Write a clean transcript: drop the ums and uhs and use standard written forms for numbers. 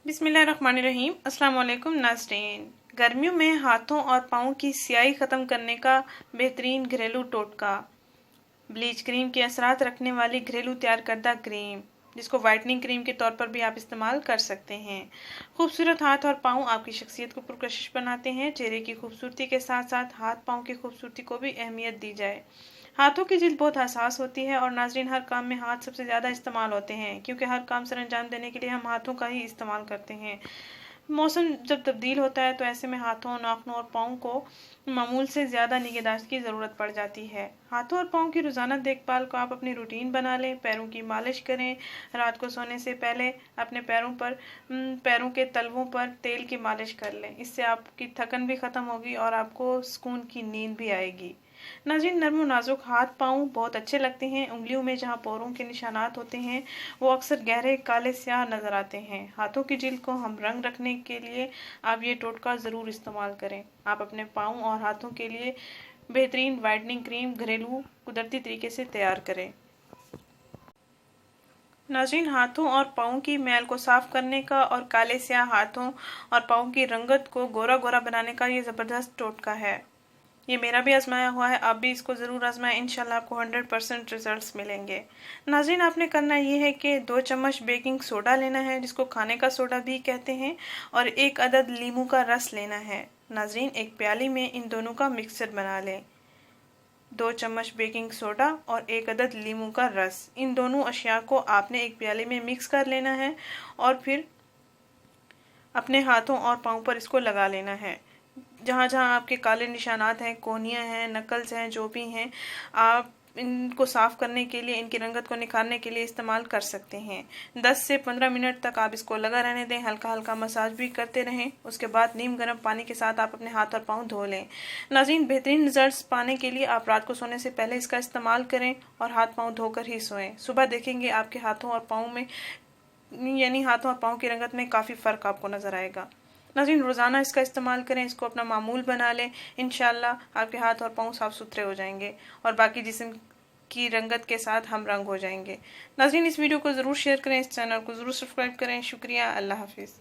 बिस्मिल्लाहिर्रहमानिर्रहीम। अस्सलाम वालेकुम नाज़रीन। गर्मियों में हाथों और पाँव की स्याही ख़त्म करने का बेहतरीन घरेलू टोटका, ब्लीच क्रीम के असरात रखने वाली घरेलू तैयार करदा क्रीम, जिसको वाइटनिंग क्रीम के तौर पर भी आप इस्तेमाल कर सकते हैं। खूबसूरत हाथ और पाँव आपकी शख्सियत को पुरकशिश बनाते हैं। चेहरे की खूबसूरती के साथ साथ हाथ पाँव की खूबसूरती को भी अहमियत दी जाए। हाथों की जिल्द बहुत हसास होती है और नाज़रीन हर काम में हाथ सबसे ज़्यादा इस्तेमाल होते हैं, क्योंकि हर काम सर अंजाम देने के लिए हम हाथों का ही इस्तेमाल करते हैं। मौसम जब तब्दील होता है तो ऐसे में हाथों, नाखूनों और पाँव को मामूल से ज़्यादा निगहदाश्त की ज़रूरत पड़ जाती है। हाथों और पाँव की रोज़ाना देखभाल को आप अपनी रूटीन बना लें। पैरों की मालिश करें। रात को सोने से पहले अपने पैरों के तलवों पर तेल की मालिश कर लें। इससे आपकी थकन भी ख़त्म होगी और आपको सुकून की नींद भी आएगी। नाज़रीन, नर्म नाजुक हाथ पाँव बहुत अच्छे लगते हैं। उंगलियों में जहाँ पोरों के निशानात होते हैं वो अक्सर गहरे काले स्याह नज़र आते हैं। हाथों की जिल्द को हम रंग रखने के लिए आप ये टोटका ज़रूर इस्तेमाल करें। आप अपने पाँव और हाथों के लिए बेहतरीन वाइटनिंग क्रीम घरेलू कुदरती तरीके से तैयार करें। नाज़रीन, हाथों और पाँव की मैल को साफ़ करने का और काले स्याह हाथों और पाँव की रंगत को गोरा गोरा बनाने का ये ज़बरदस्त टोटका है। ये मेरा भी आजमाया हुआ है, आप भी इसको ज़रूर आजमाएं। इंशाल्लाह आपको 100% रिजल्ट्स मिलेंगे। नाज़रीन, आपने करना ये है कि 2 चम्मच बेकिंग सोडा लेना है, जिसको खाने का सोडा भी कहते हैं, और 1 अदद लीमू का रस लेना है। नाज़रीन, एक प्याली में इन दोनों का मिक्सचर बना लें। 2 चम्मच बेकिंग सोडा और 1 अदद लीमू का रस, इन दोनों अशिया को आपने एक प्याली में मिक्स कर लेना है और फिर अपने हाथों और पाँव पर इसको लगा लेना है। जहाँ जहाँ आपके काले निशानात हैं, कोहनियाँ हैं, नकल्स हैं, जो भी हैं, आप इनको साफ़ करने के लिए, इनकी रंगत को निखारने के लिए इस्तेमाल कर सकते हैं। 10 से 15 मिनट तक आप इसको लगा रहने दें। हल्का हल्का मसाज भी करते रहें। उसके बाद नीम गर्म पानी के साथ आप अपने हाथ और पाँव धो लें। नाज़रीन, बेहतरीन रिजल्ट्स पाने के लिए आप रात को सोने से पहले इसका इस्तेमाल करें और हाथ पाँव धोकर ही सोएं। सुबह देखेंगे आपके हाथों और पाँव में, यानी हाथों और पाँव की रंगत में काफ़ी फ़र्क आपको नज़र आएगा। नाज़रीन, रोज़ाना इसका इस्तेमाल करें, इसको अपना मामूल बना लें। इंशाल्लाह आपके हाथ और पाँव साफ़ सुथरे हो जाएंगे और बाकी जिस्म की रंगत के साथ हम रंग हो जाएंगे। नाज़रीन, इस वीडियो को ज़रूर शेयर करें, इस चैनल को ज़रूर सब्सक्राइब करें। शुक्रिया। अल्लाह हाफिज़।